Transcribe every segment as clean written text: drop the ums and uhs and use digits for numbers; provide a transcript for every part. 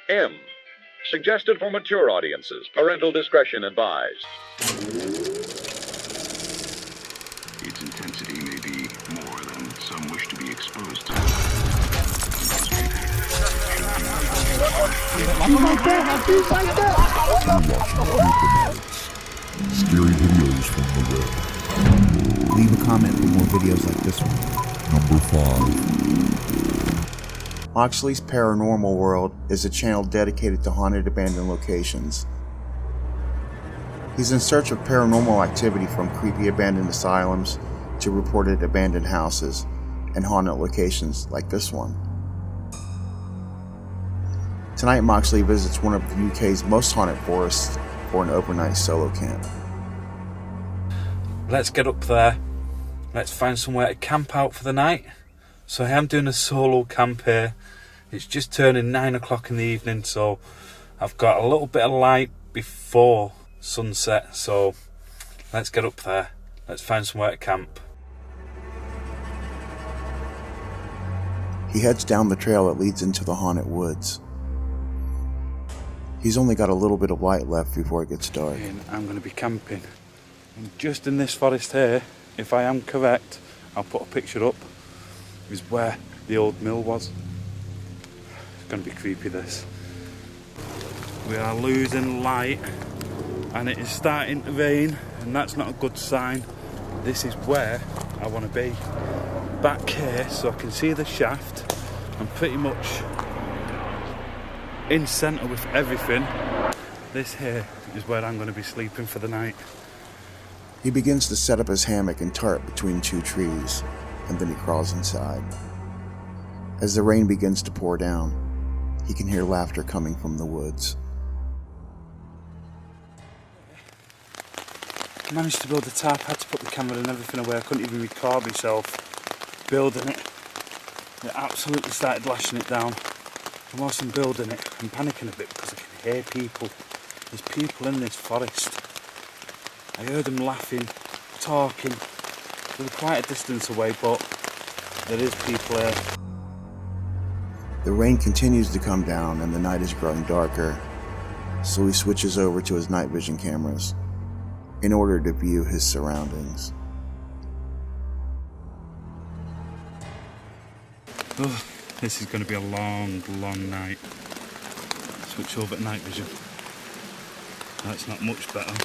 M. Suggested for mature audiences. Parental discretion advised. Its intensity may be more than some wish to be exposed to. Scary videos from the web. Leave a comment for more videos like this one. Number 5. Moxley's Paranormal World is a channel dedicated to haunted abandoned locations. He's in search of paranormal activity from creepy abandoned asylums to reported abandoned houses and haunted locations like this one. Tonight Moxley visits one of the UK's most haunted forests for an overnight solo camp. Let's get up there. Let's find somewhere to camp out for the night. So I am doing a solo camp here. It's just turning 9 o'clock in the evening, so I've got a little bit of light before sunset. So let's get up there. Let's find somewhere to camp. He heads down the trail that leads into the haunted woods. He's only got a little bit of light left before it gets dark. And I'm going to be camping. And just in this forest here, if I am correct, I'll put a picture up, is where the old mill was. It's going to be creepy, this. We are losing light and it is starting to rain, and that's not a good sign. This is where I want to be. Back here so I can see the shaft. I'm pretty much in centre with everything. This here is where I'm going to be sleeping for the night. He begins to set up his hammock and tarp between two trees, and then he crawls inside. As the rain begins to pour down, he can hear laughter coming from the woods. I managed to build a tarp. I had to put the camera and everything away. I couldn't even record myself building it. It absolutely started lashing it down. And whilst I'm building it, I'm panicking a bit because I can hear people. There's people in this forest. I heard them laughing, talking. They were quite a distance away, but there is people here. The rain continues to come down and the night is growing darker, so he switches over to his night vision cameras in order to view his surroundings. Oh, this is going to be a long, long night. Switch over to night vision. That's not much better.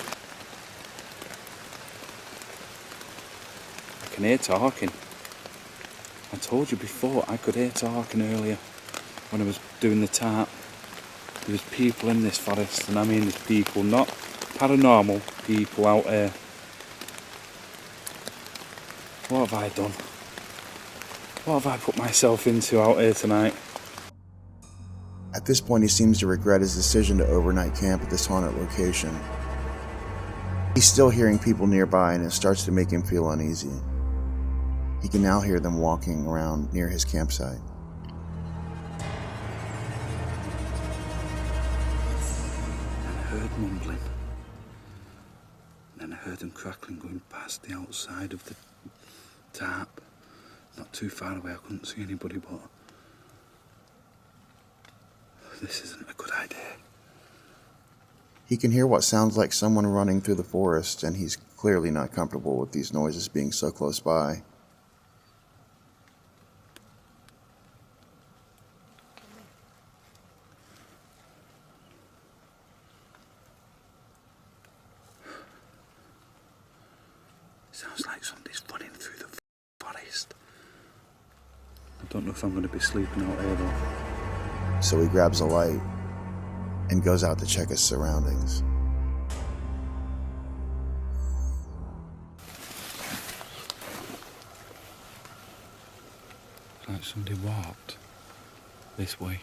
I can hear talking. I told you before I could hear talking earlier when I was doing the tarp. There's people in this forest, and I mean there's people, not paranormal people out here. What have I done? What have I put myself into out here tonight? At this point, he seems to regret his decision to overnight camp at this haunted location. He's still hearing people nearby, and it starts to make him feel uneasy. He can now hear them walking around near his campsite. And I heard mumbling. And then I heard them crackling going past the outside of the tarp. Not too far away, I couldn't see anybody, but this isn't a good idea. He can hear what sounds like someone running through the forest, and he's clearly not comfortable with these noises being so close by. Sounds like somebody's running through the forest. I don't know if I'm going to be sleeping out here though. So he grabs a light and goes out to check his surroundings. Like somebody walked this way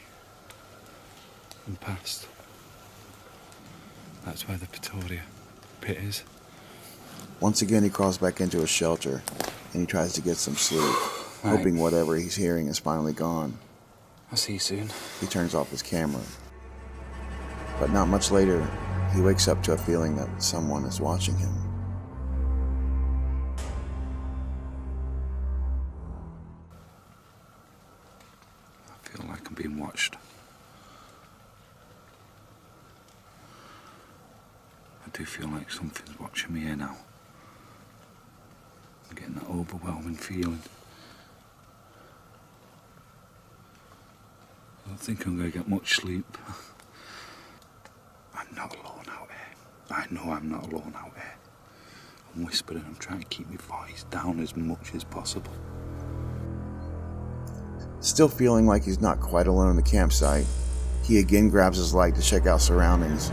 and past. That's where the Pretoria pit is. Once again, he crawls back into his shelter and he tries to get some sleep, hoping whatever he's hearing is finally gone. I'll see you soon. He turns off his camera. But not much later, he wakes up to a feeling that someone is watching him. I feel like I'm being watched. do feel like something's watching me here now. I'm getting that overwhelming feeling. I don't think I'm going to get much sleep. I'm not alone out here. I know I'm not alone out here. I'm whispering, I'm trying to keep my voice down as much as possible. Still feeling like he's not quite alone in the campsite, he again grabs his light to check out surroundings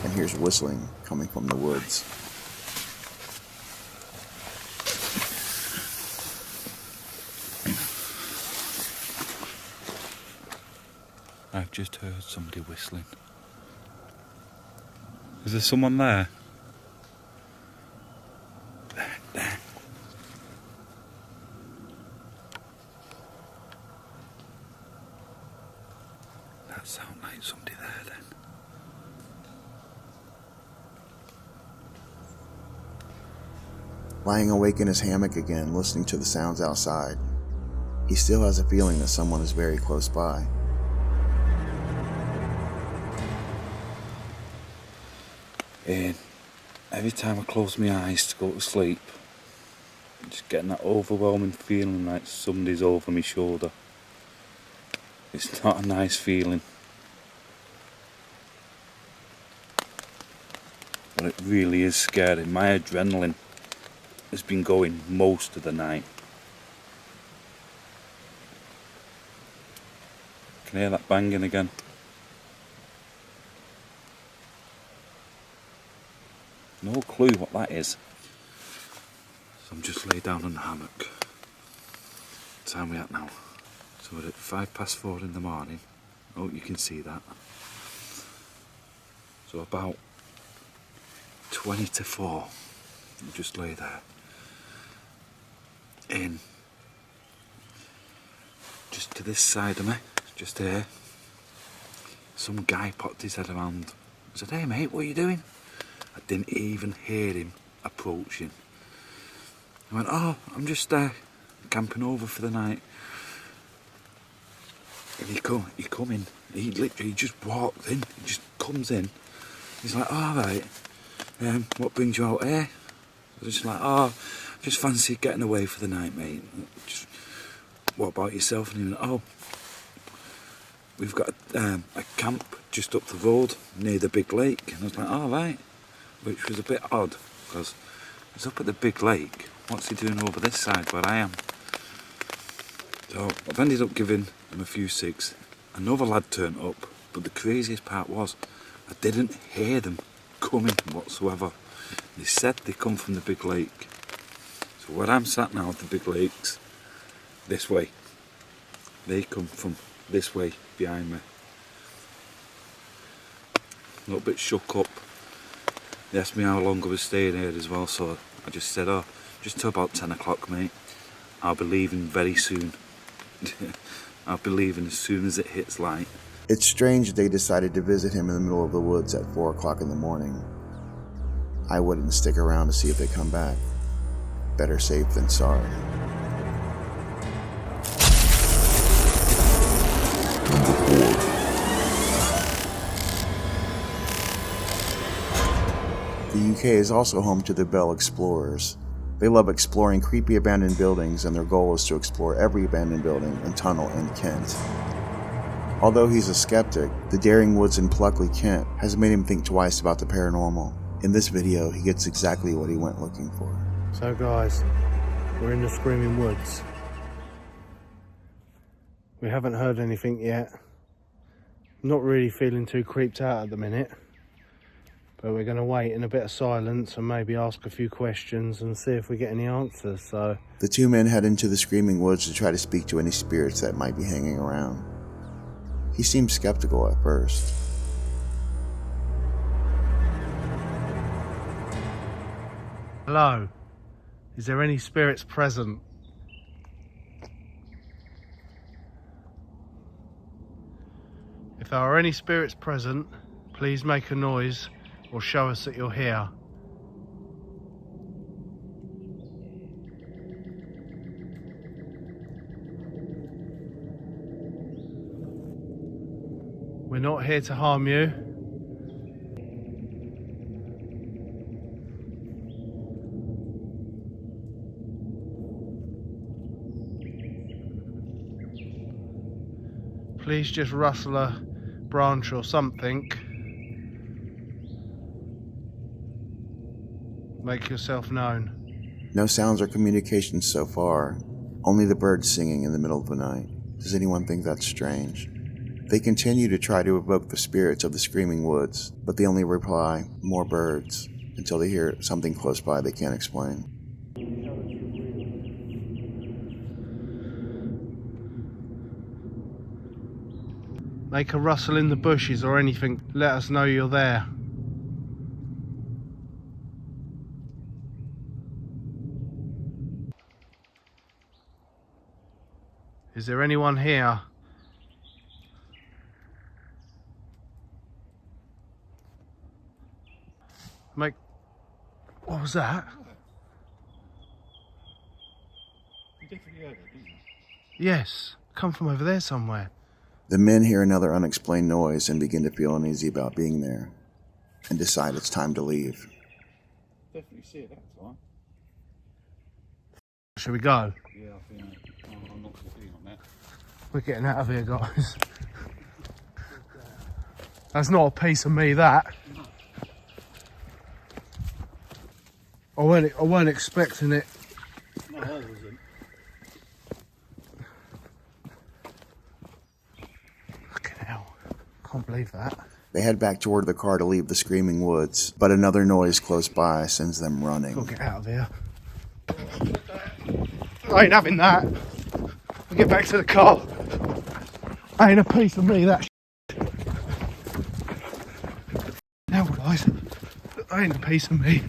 and hears whistling coming from the woods. I've just heard somebody whistling. Is there someone there? There. That sounds like somebody there then. Lying awake in his hammock again, listening to the sounds outside, he still has a feeling that someone is very close by. And every time I close my eyes to go to sleep, I'm just getting that overwhelming feeling like somebody's over my shoulder. It's not a nice feeling. But it really is scary. My adrenaline has been going most of the night. Can you hear that banging again? No clue what that is. So I'm just laid down in the hammock. What time are we at now? So we're at 4:05 in the morning. Oh, you can see that. So about 20 to 4. I'll just lay there. In. Just to this side of me, just here. Some guy popped his head around. I said, "Hey mate, what are you doing?" I didn't even hear him approaching. I went, "Oh, I'm just camping over for the night." And he come in. He literally just walked in. He just comes in. He's like, "All right, what brings you out here?" I was just like, "Oh, just fancy getting away for the night, mate. Just, what about yourself?" And he went, "Oh, we've got a camp just up the road near the big lake." And I was like, "All right," which was a bit odd because he's up at the big lake. What's he doing over this side where I am? So I've ended up giving him a few cigs. Another lad turned up, but the craziest part was I didn't hear them coming whatsoever. They said they come from the big lake. So where I'm sat now at the big lakes, this way. They come from this way behind me. A little bit shook up. They asked me how long I was staying here as well, so I just said, "Oh, just till about 10 o'clock, mate. I'll be leaving very soon." I'll be leaving as soon as it hits light. It's strange they decided to visit him in the middle of the woods at 4 o'clock in the morning. I wouldn't stick around to see if they come back. Better safe than sorry. The UK is also home to the Bell Explorers. They love exploring creepy abandoned buildings, and their goal is to explore every abandoned building and tunnel in Kent. Although he's a skeptic, the daring woods in Pluckley, Kent has made him think twice about the paranormal. In this video, he gets exactly what he went looking for. So guys, we're in the Screaming Woods. We haven't heard anything yet. Not really feeling too creeped out at the minute. But we're going to wait in a bit of silence and maybe ask a few questions and see if we get any answers. So The two men head into the Screaming Woods to try to speak to any spirits that might be hanging around. He seemed skeptical at first. hello, is there any spirits present? If there are any spirits present, please make a noise or show us that you're here. We're not here to harm you. Please just rustle a branch or something. Make yourself known. No sounds or communications so far, only the birds singing in the middle of the night. Does anyone think that's strange? They continue to try to evoke the spirits of the screaming woods, but they only reply, "More birds," until they hear something close by they can't explain. Make a rustle in the bushes or anything, let us know you're there. Is there anyone here? What was that? You definitely heard it, didn't you? Yes, come from over there somewhere. The men hear another unexplained noise and begin to feel uneasy about being there, and decide it's time to leave. Definitely see it, that's fine. Shall we go? Yeah, I think I'm not too keen on that. We're getting out of here, guys. That's not a piece of me, that. I weren't expecting it. No, I wasn't. Fucking hell. Can't believe that. They head back toward the car to leave the screaming woods, but another noise close by sends them running. Gotta get out of here. I ain't having that. I'll get back to the car. Ain't a piece of me, that Now guys, ain't a piece of me.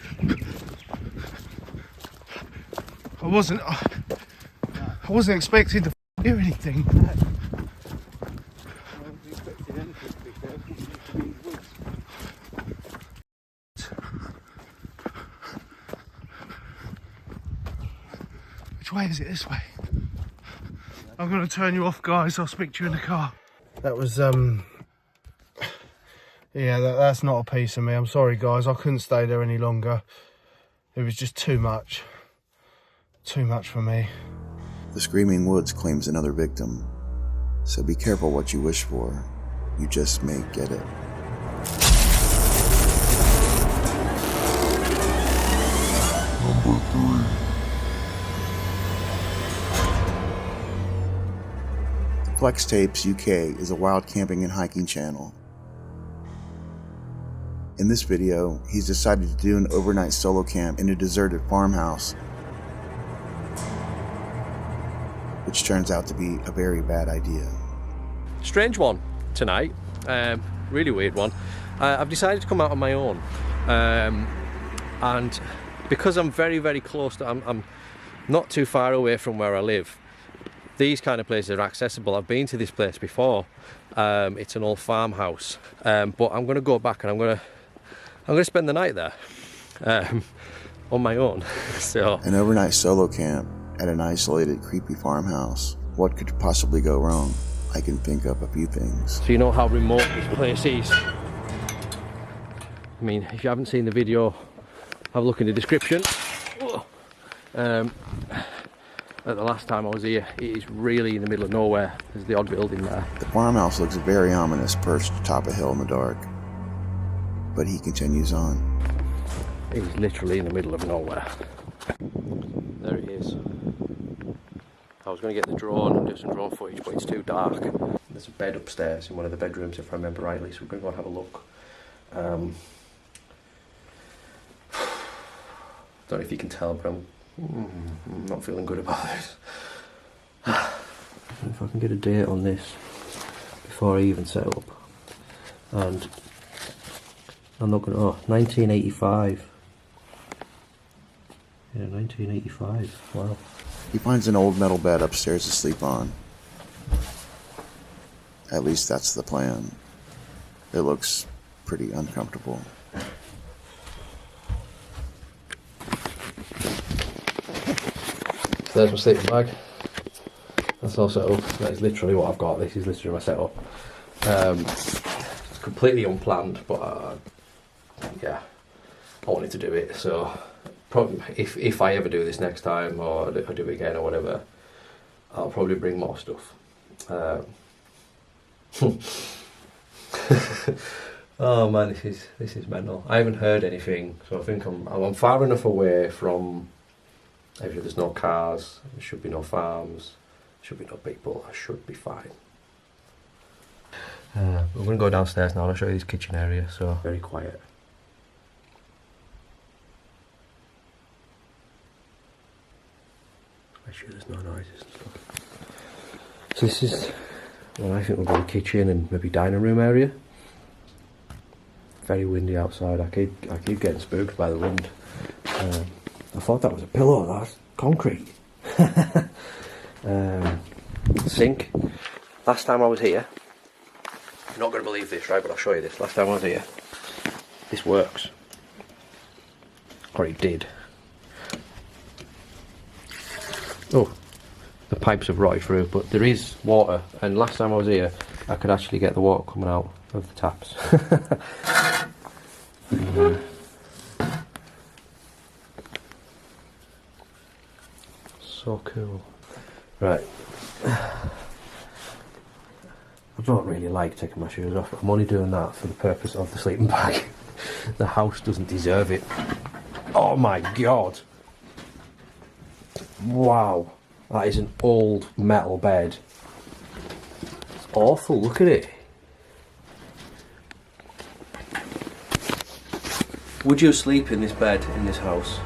I wasn't expecting to hear anything. Which way is it? This way? I'm going to turn you off, guys. I'll speak to you in the car. That was, yeah, that's not a piece of me. I'm sorry, guys. I couldn't stay there any longer. It was just too much. Too much for me. The screaming woods claims another victim, so be careful what you wish for. You just may get it. Number 3. Flex Tapes UK is a wild camping and hiking channel. In this video, he's decided to do an overnight solo camp in a deserted farmhouse, which turns out to be a very bad idea. Strange one tonight, really weird one. I've decided to come out on my own, and because I'm very close to, I'm not too far away from where I live. These kind of places are accessible. I've been to this place before. It's an old farmhouse, but I'm going to go back and I'm going to spend the night there on my own. So an overnight solo camp at an isolated, creepy farmhouse. What could possibly go wrong? I can think of a few things. So you know how remote this place is. I mean, if you haven't seen the video, have a look in the description. At the last time I was here, it is really in the middle of nowhere. There's the odd building there. The farmhouse looks very ominous, perched atop a hill in the dark. But he continues on. It is literally in the middle of nowhere. There it is. I was going to get the drone and do some drone footage, but it's too dark. There's a bed upstairs in one of the bedrooms, if I remember rightly, so we're going to go and have a look. Don't know if you can tell, but I'm not feeling good about this. If I can get a date on this before I even set up. And I'm not going to, 1985. Yeah, 1985, wow. He finds an old metal bed upstairs to sleep on. At least that's the plan. It looks pretty uncomfortable. So there's my sleeping bag. That's all set up. That is literally what I've got. This is literally my setup. It's completely unplanned, but yeah, I wanted to do it. So probably if I ever do this next time, or if I do it again or whatever, I'll probably bring more stuff. Oh man, this is mental. I haven't heard anything, so I think I'm far enough away from. If there's no cars, there should be no farms, should be no people. I should be fine. We're going to go downstairs now and I'll show you this kitchen area, so very quiet. Make sure there's no noises and stuff. So this is what I think will be the kitchen and maybe dining room area. Very windy outside. I keep getting spooked by the wind. I thought that was a pillow. That's concrete. Sink. Last time I was here, you're not going to believe this, right? But I'll show you this. Last time I was here, this works. Or it did. Oh, the pipes have rotted through, but there is water. And last time I was here, I could actually get the water coming out of the taps. So cool. Right. I don't really like taking my shoes off. I'm only doing that for the purpose of the sleeping bag. The house doesn't deserve it. Oh my god. Wow. That is an old metal bed. It's awful, look at it. Would you sleep in this bed in this house?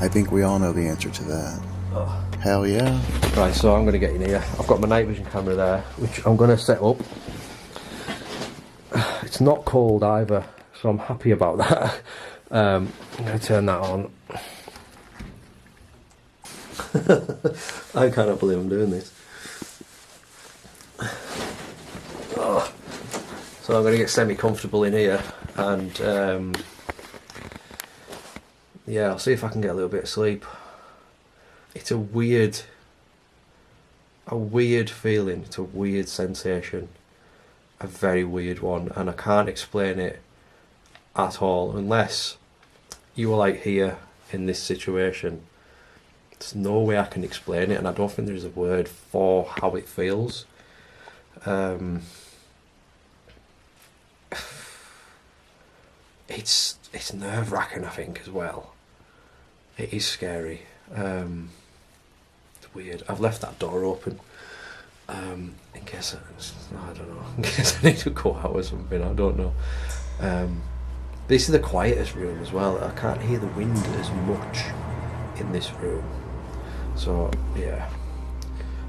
I think we all know the answer to that. Oh. Hell yeah. Right, so I'm going to get in here. I've got my night vision camera there, which I'm going to set up. It's not cold either, so I'm happy about that. I'm going to turn that on. I cannot believe I'm doing this. Oh. So I'm going to get semi-comfortable in here, and yeah, I'll see if I can get a little bit of sleep. It's a weird feeling. It's a weird sensation. A very weird one, and I can't explain it at all unless you were like here in this situation. There's no way I can explain it, and I don't think there's a word for how it feels. It's nerve-wracking, I think, as well. It is scary. It's weird. I've left that door open in case I don't know. In case I need to go out or something. I don't know. This is the quietest room as well. I can't hear the wind as much in this room. So yeah,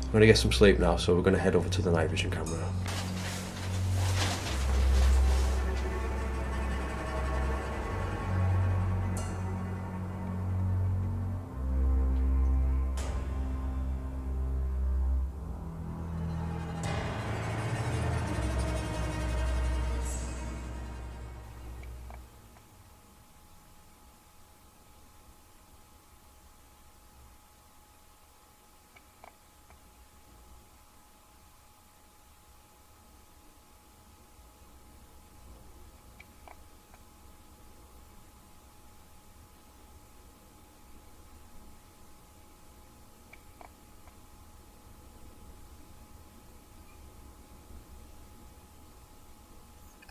I'm gonna get some sleep now. So we're gonna head over to the night vision camera.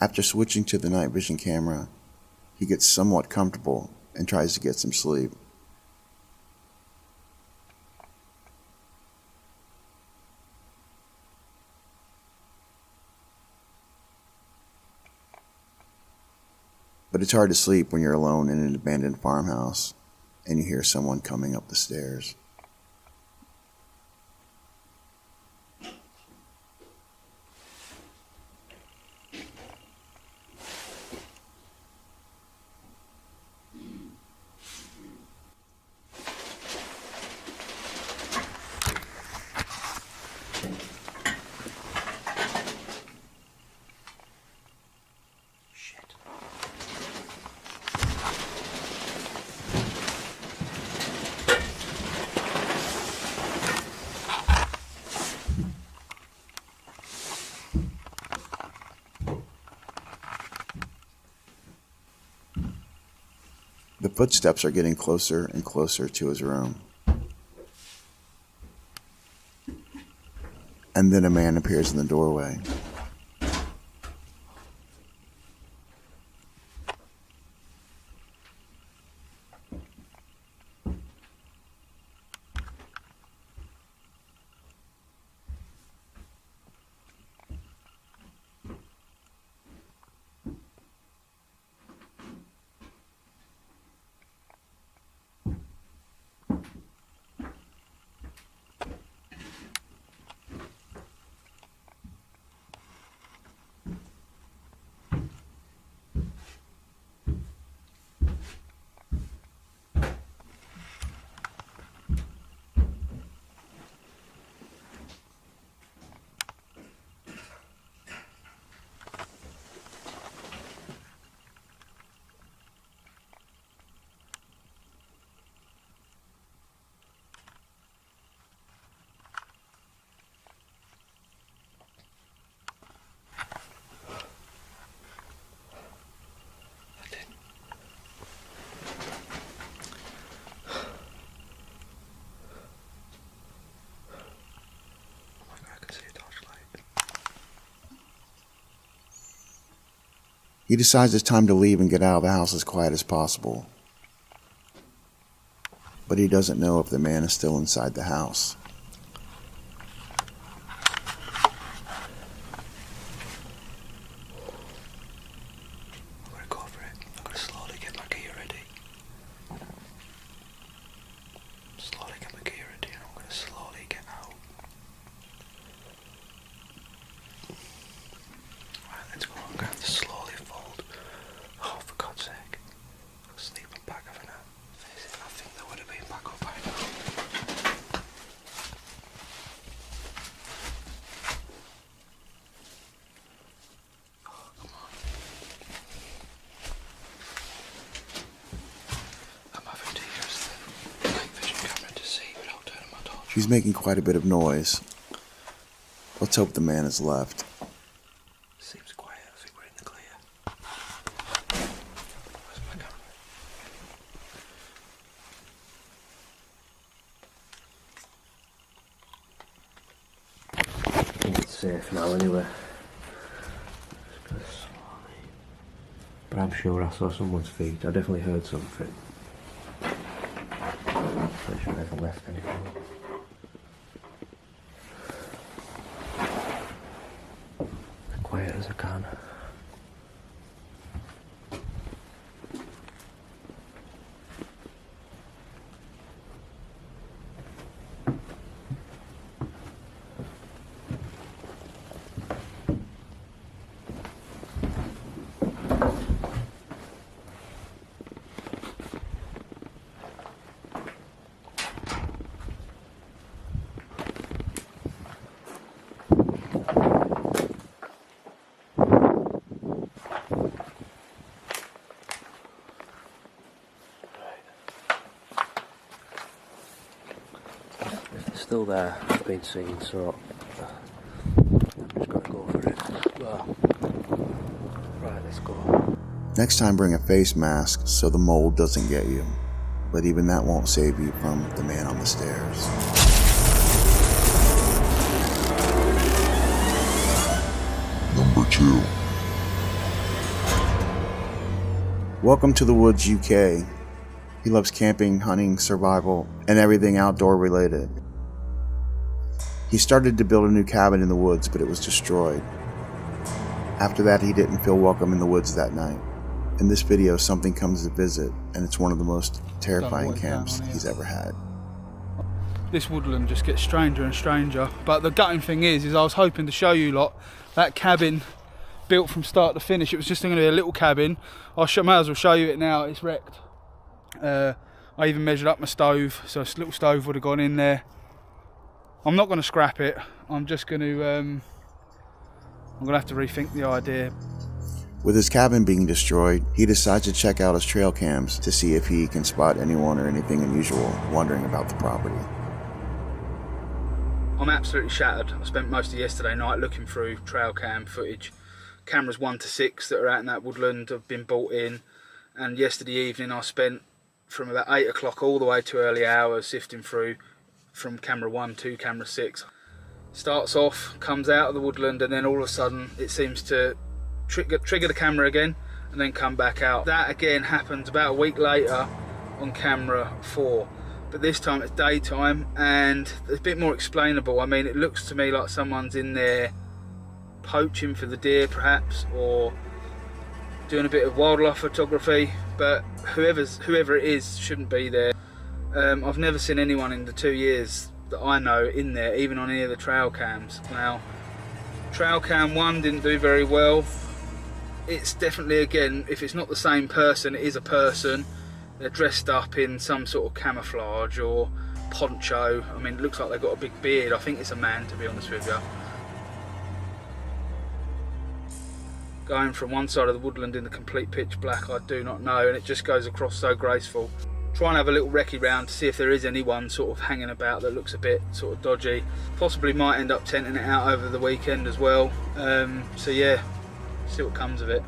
After switching to the night vision camera, he gets somewhat comfortable and tries to get some sleep. But it's hard to sleep when you're alone in an abandoned farmhouse and you hear someone coming up the stairs. The footsteps are getting closer and closer to his room. And then a man appears in the doorway. He decides it's time to leave and get out of the house as quiet as possible. But he doesn't know if the man is still inside the house. I'm going to go for it. I'm going to slowly get my gear ready. Slowly get my gear ready and I'm going to slowly get out. Right, let's go. I'm going to have to slowly fold. Oh, for God's sake. Sleep and back of an hour. I think they would have been back up by now. Oh, come on. I'm having to use the night vision camera to see without turning my torch. He's making quite a bit of noise. Let's hope the man has left. Seems quiet. I think we're in the clear. Where's my camera? I think it's safe now anyway. Just go slowly. But I'm sure I saw someone's feet. I definitely heard something. Pretty sure I haven't left anything. As quiet as I can. Still there, I've been seen, so I'm just gonna go for it. Right, let's go. Next time bring a face mask so the mold doesn't get you. But even that won't save you from the man on the stairs. Number 2. Welcome to the Woods, UK. He loves camping, hunting, survival, and everything outdoor related. He started to build a new cabin in the woods, but it was destroyed. After that, he didn't feel welcome in the woods that night. In this video, something comes to visit, and it's one of the most terrifying camps he's ever had. This woodland just gets stranger and stranger, but the gutting thing is I was hoping to show you lot that cabin built from start to finish. It was just going to be a little cabin. I may as well show you it now. It's wrecked. I even measured up my stove, so a little stove would have gone in there. I'm not going to scrap it. I'm just going to have to rethink the idea. With his cabin being destroyed, he decides to check out his trail cams to see if he can spot anyone or anything unusual wandering about the property. I'm absolutely shattered. I spent most of yesterday night looking through trail cam footage. Cameras 1 to 6 that are out in that woodland have been bought in, and yesterday evening I spent from about 8 o'clock all the way to early hours sifting through from camera 1 to camera 6. Starts off, comes out of the woodland, and then all of a sudden it seems to trigger the camera again and then come back out. That again happens about a week later on camera 4, but this time it's daytime and it's a bit more explainable. I mean, it looks to me like someone's in there poaching for the deer perhaps, or doing a bit of wildlife photography, but whoever it is shouldn't be there. I've never seen anyone in the 2 years that I know in there, even on any of the trail cams. Now, trail cam 1 didn't do very well. It's definitely, again, if it's not the same person, it is a person. They're dressed up in some sort of camouflage or poncho. I mean, it looks like they've got a big beard. I think it's a man, to be honest with you. Going from one side of the woodland in the complete pitch black, I do not know, and it just goes across so graceful. Try and have a little recce round to see if there is anyone sort of hanging about that looks a bit sort of dodgy. Possibly might end up tenting it out over the weekend as well. So yeah, see what comes of it.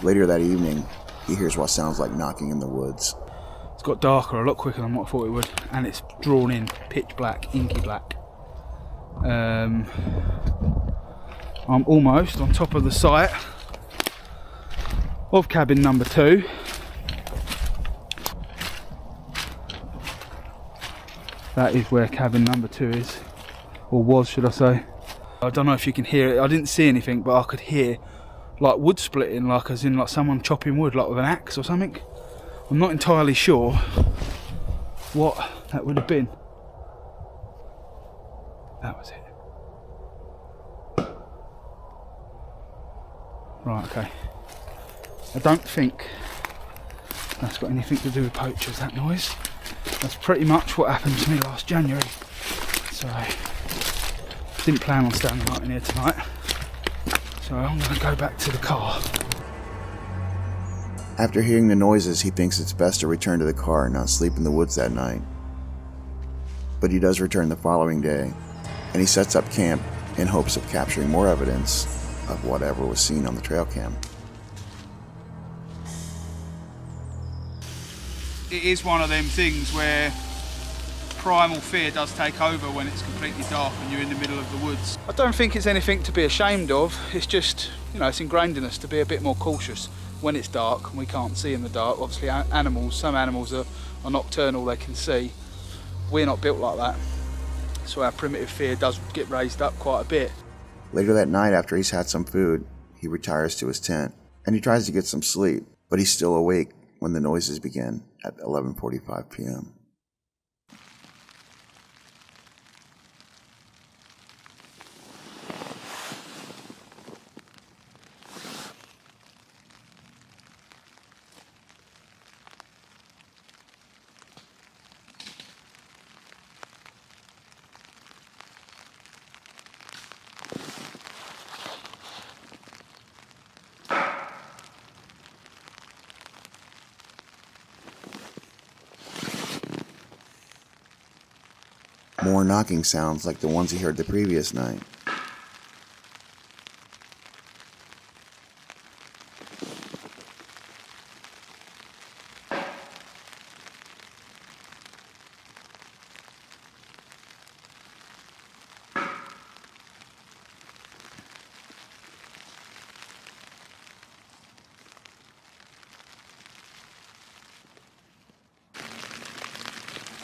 Later that evening, he hears what sounds like knocking in the woods. It's got darker a lot quicker than what I thought it would, and it's drawn in pitch black, inky black. I'm almost on top of the site of cabin number 2. That is where cabin number 2 is, or was, should I say. I don't know if you can hear it. I didn't see anything, but I could hear like wood splitting, like as in like someone chopping wood, like with an axe or something. I'm not entirely sure what that would have been. That was it. Right, okay. I don't think that's got anything to do with poachers, that noise. That's pretty much what happened to me last January. So, didn't plan on staying the night in here tonight. So I'm going to go back to the car. After hearing the noises, he thinks it's best to return to the car and not sleep in the woods that night. But he does return the following day, and he sets up camp in hopes of capturing more evidence of whatever was seen on the trail cam. It is one of them things where primal fear does take over when it's completely dark and you're in the middle of the woods. I don't think it's anything to be ashamed of. It's just, you know, it's ingrained in us to be a bit more cautious when it's dark and we can't see in the dark. Obviously some animals are nocturnal, they can see. We're not built like that, so our primitive fear does get raised up quite a bit. Later that night, after he's had some food, he retires to his tent and he tries to get some sleep, but he's still awake when the noises begin at 11:45 p.m. More knocking sounds like the ones he heard the previous night.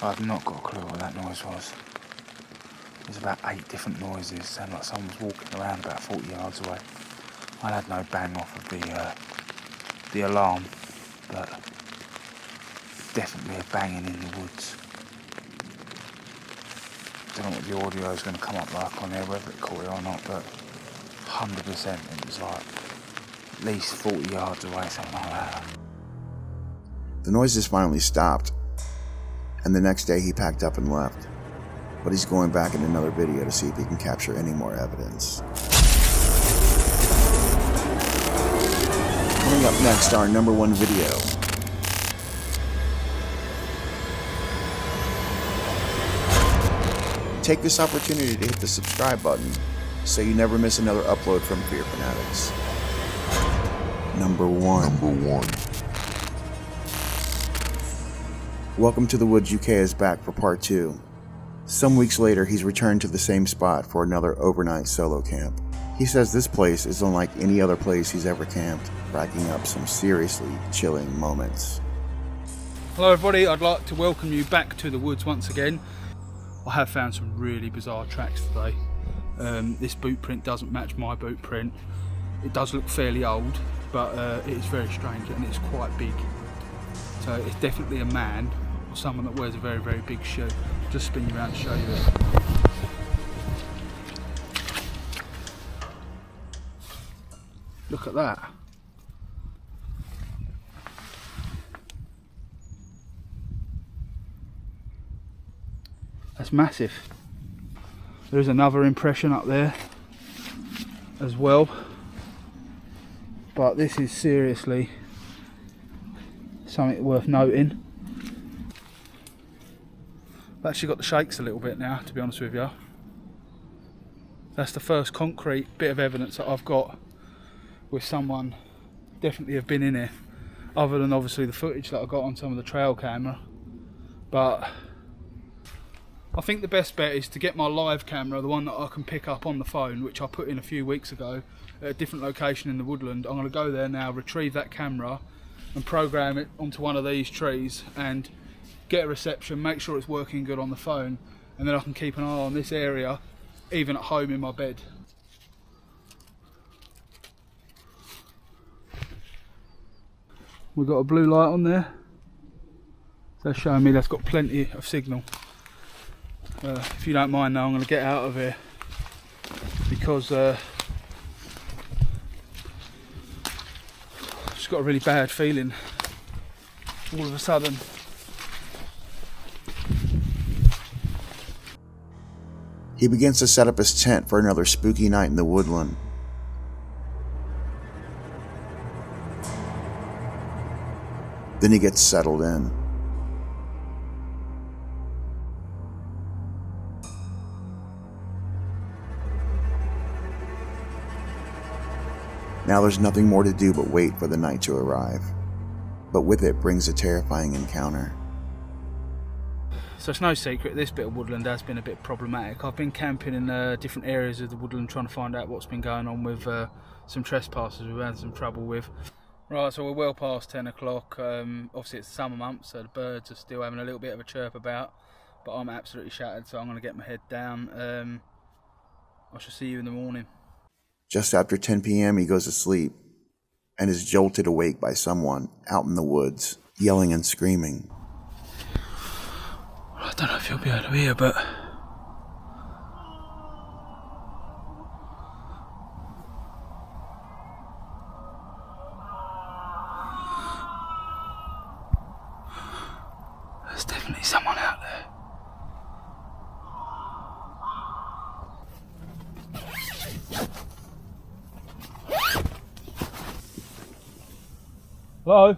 I've not got a clue what that noise was. There's about 8 different noises, sound like someone was walking around about 40 yards away. I had no bang off of the alarm, but definitely a banging in the woods. Don't know what the audio is going to come up like on there, whether it caught it or not, but 100% it was like at least 40 yards away, something like that. The noises finally stopped, and the next day he packed up and left. But he's going back in another video to see if he can capture any more evidence. Coming up next, our #1 video. Take this opportunity to hit the subscribe button so you never miss another upload from Fear Fanatics. #1. Welcome to the Woods UK is back for part 2. Some weeks later, he's returned to the same spot for another overnight solo camp. He says this place is unlike any other place he's ever camped, racking up some seriously chilling moments. Hello everybody, I'd like to welcome you back to the woods once again. I have found some really bizarre tracks today. This boot print doesn't match my boot print. It does look fairly old, but it is very strange and it's quite big. So it's definitely a man or someone that wears a very, very big shoe. Just spin you around to show you it. Look at that. That's massive. There's another impression up there as well. But this is seriously something worth noting. I've actually got the shakes a little bit now, to be honest with you. That's the first concrete bit of evidence that I've got with someone definitely have been in here, other than obviously the footage that I got on some of the trail camera. But I think the best bet is to get my live camera, the one that I can pick up on the phone, which I put in a few weeks ago at a different location in the woodland. I'm going to go there now, retrieve that camera and program it onto one of these trees and get a reception, make sure it's working good on the phone, and then I can keep an eye on this area even at home in my bed. We've got a blue light on there. That's showing me that's got plenty of signal. If you don't mind now, I'm going to get out of here because I've just got a really bad feeling all of a sudden. He begins to set up his tent for another spooky night in the woodland. Then he gets settled in. Now there's nothing more to do but wait for the night to arrive. But with it brings a terrifying encounter. So it's no secret, this bit of woodland has been a bit problematic. I've been camping in different areas of the woodland trying to find out what's been going on with some trespassers we've had some trouble with. Right, so we're well past 10 o'clock. Obviously it's the summer months, so the birds are still having a little bit of a chirp about. But I'm absolutely shattered, so I'm going to get my head down. I shall see you in the morning. Just after 10 p.m. he goes to sleep and is jolted awake by someone out in the woods, yelling and screaming. I don't know if you'll be able to hear, but there's definitely someone out there. Hello?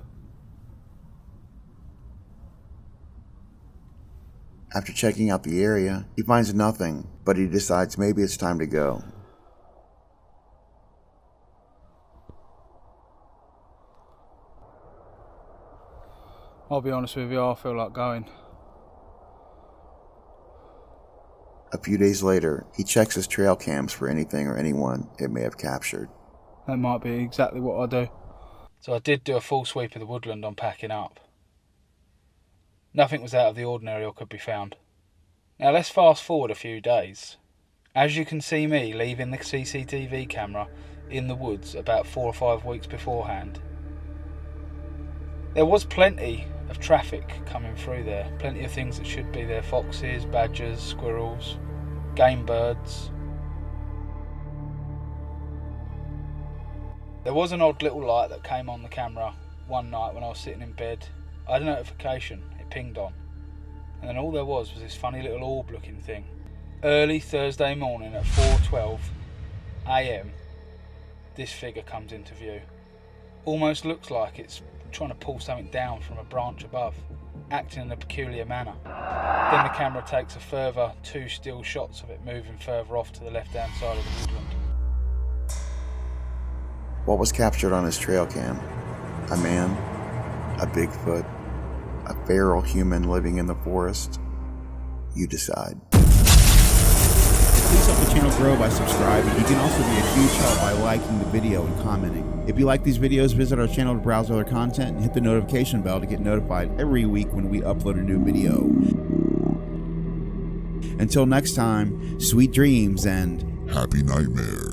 After checking out the area, he finds nothing, but he decides maybe it's time to go. I'll be honest with you, I feel like going. A few days later, he checks his trail cams for anything or anyone it may have captured. That might be exactly what I do. So I did do a full sweep of the woodland on packing up. Nothing was out of the ordinary or could be found. Now let's fast forward a few days. As you can see me leaving the CCTV camera in the woods about 4 or 5 weeks beforehand. There was plenty of traffic coming through there. Plenty of things that should be there. Foxes, badgers, squirrels, game birds. There was an odd little light that came on the camera one night when I was sitting in bed. I had a notification, it pinged on. And then all there was this funny little orb looking thing. Early Thursday morning at 4:12 AM, this figure comes into view. Almost looks like it's trying to pull something down from a branch above, acting in a peculiar manner. Then the camera takes a further 2 still shots of it moving further off to the left hand side of the woodland. What was captured on his trail cam? A man? A Bigfoot? A feral human living in the forest? You decide. Please help the channel grow by subscribing. You can also be a huge help by liking the video and commenting. If you like these videos, visit our channel to browse other content and hit the notification bell to get notified every week when we upload a new video. Until next time, sweet dreams and Happy nightmares.